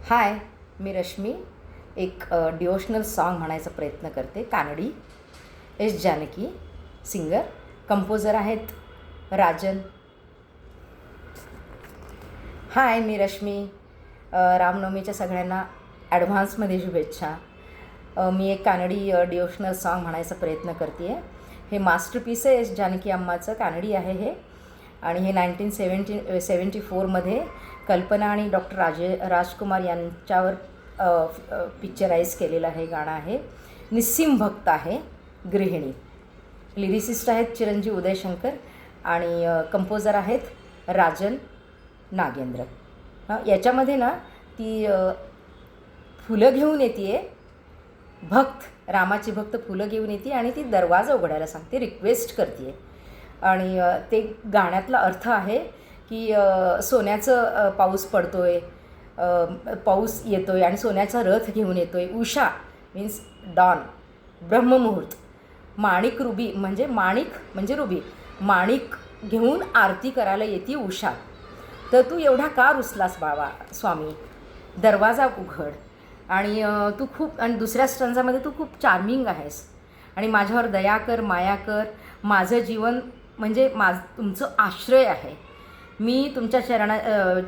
हाय, मी रश्मी. एक devotional song म्हणायचा प्रयत्न करते. कानडी. S Janaki singer. कंपोजर आहेत राजन. हाय, मी रश्मी. रामनवमीच्या सगळ्यांना ॲडव्हान्समध्ये शुभेच्छा. मी एक कानडी डिवोशनल सॉन्ग म्हणायचा प्रयत्न करते आहे. हे मास्टरपीस आहे एस जानकी अम्माचं. कानडी आहे हे. आणि हे 1974मध्ये कल्पना आणि डॉक्टर राजकुमार यांच्यावर पिक्चराईज केलेलं हे गाणं आहे. निस्सिम भक्त आहे. गृहिणी. लिरिसिस्ट आहेत चिरंजीव उदयशंकर आणि कंपोजर आहेत राजन नागेंद्र. याच्यामध्ये ना ती फुलं घेऊन येते आहे. रामाची भक्त फुलं घेऊन येते आणि ती दरवाजा उघडायला सांगते, रिक्वेस्ट करते आहे. आणि ते गाण्यातला अर्थ आहे की सोन्याचं पाऊस पडतो आहे, पाऊस येतो आहे आणि सोन्याचा रथ घेऊन येतो आहे. Usha means don, ब्रह्ममुहूर्त. माणिक रुबी म्हणजे रुबी. माणिक घेऊन आरती करायला येते उषा. तर तू एवढा का रुसलास बाबा स्वामी, दरवाजा उघड. आणि तू खूप, आणि दुसऱ्या स्टंजामध्ये तू खूप चार्मिंग आहेस आणि माझ्यावर दया कर, माया कर. माझं जीवन म्हणजे तुमचं आश्रय आहे. मी तुमच्या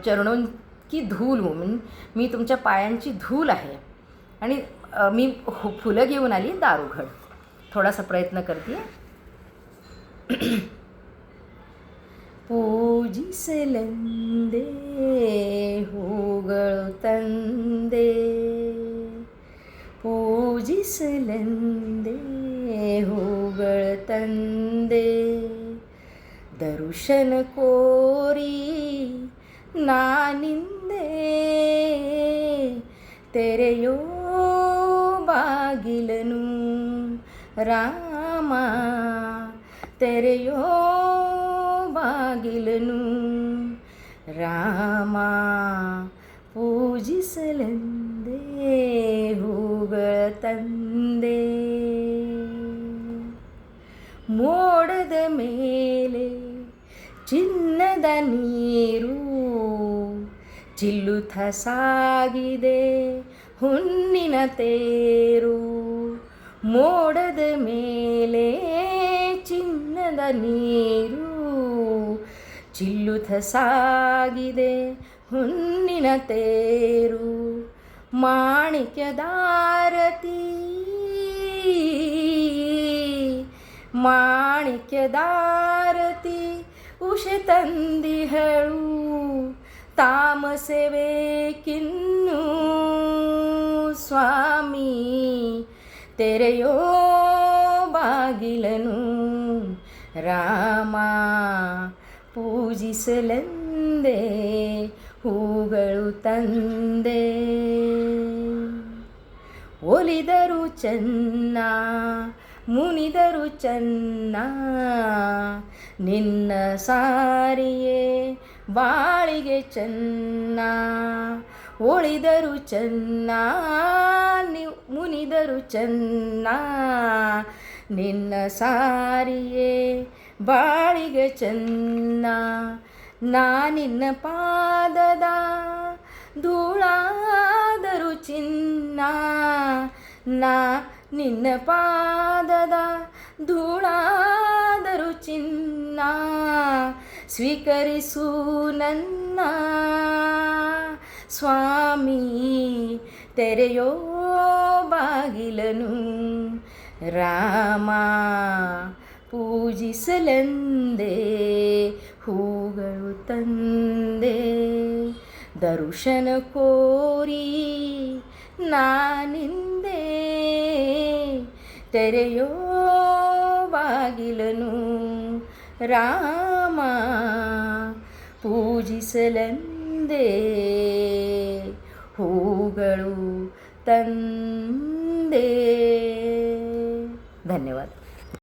चरणोंची धूल होऊन मी तुमच्या पायांची धूल आहे आणि मी फुलं घेऊन आली, दार उघड. थोडासा प्रयत्न करते. पूजिसलंदे हूಗಳು ತಂದೆ, पूजिसलंदे हूಗಳು ತಂದೆ. ದರುಶನ ಕೋರಿ ನಾನಿಂದೆ, ತೆರೆಯೋ ಬಾಗಿಲನು ರಾಮ, ತೆರೆಯೋ ಬಾಗಿಲನು ರಾಮ. ಪೂಜಿಸಲೆಂದೇ ಹೂಗಳ ತಂದೆ. ಮೋಡದ ಮೇಲೆ ಚಿನ್ನದ ನೀರು ಚಿಲ್ಲುತ್ತ ಸಾಗಿದೆ ಹುಣ್ಣಿನ ತೇರು. ಮೋಡದ ಮೇಲೆ ಚಿನ್ನದ ನೀರು ಚಿಲ್ಲುತ್ತ ಸಾಗಿದೆ ಹುಣ್ಣಿನ ತೇರು. ಮಾಣಿಕ್ಯದಾರತಿ ಉಷೆ ತಂದಿಹಳು, ತಾಮಸೆಬೇಕಿನ್ನು ಸ್ವಾಮಿ. ತೆರೆಯೋ ಬಾಗಿಲನು ರಾಮ, ಪೂಜಿಸಲೆಂದೇ ಹೂಗಳು ತಂದೆ. ಒಲಿದರು ಚೆನ್ನ, ಮುನಿದರು ಚೆನ್ನ, ನಿನ್ನ ಸಾರಿಯೇ ಬಾಳಿಗೆ ಚೆನ್ನ. ಒಳಿದರು ಚೆನ್ನ, ಮುನಿದರು ಚೆನ್ನ, ನಿನ್ನ ಸಾರಿಯೇ ಬಾಳಿಗೆ ಚೆನ್ನ. ನಾನಿನ್ನ ಪಾದದ ಧೂಳಾದರು ಚಿನ್ನ, ನಾ ನಿನ್ನ ಪಾದದ ಧೂಳಾದರು ಚಿನ್ನ. ಸ್ವೀಕರಿಸು ನನ್ನ ಸ್ವಾಮಿ, ತೆರೆಯೋ ಬಾಗಿಲನು ರಾಮ. ಪೂಜಿಸಲೆಂದೇ ಹೂಗಳು ತಂದೆ. ದರುಶನ ಕೋರಿ ನಾನಿಂದೆ, ತೆರೆಯೋ ಬಾಗಿಲನು ರಾಮ. ಪೂಜಿಸಲೆಂದೇ ಹೂಗಳು ತಂದೆ. ಧನ್ಯವಾದ.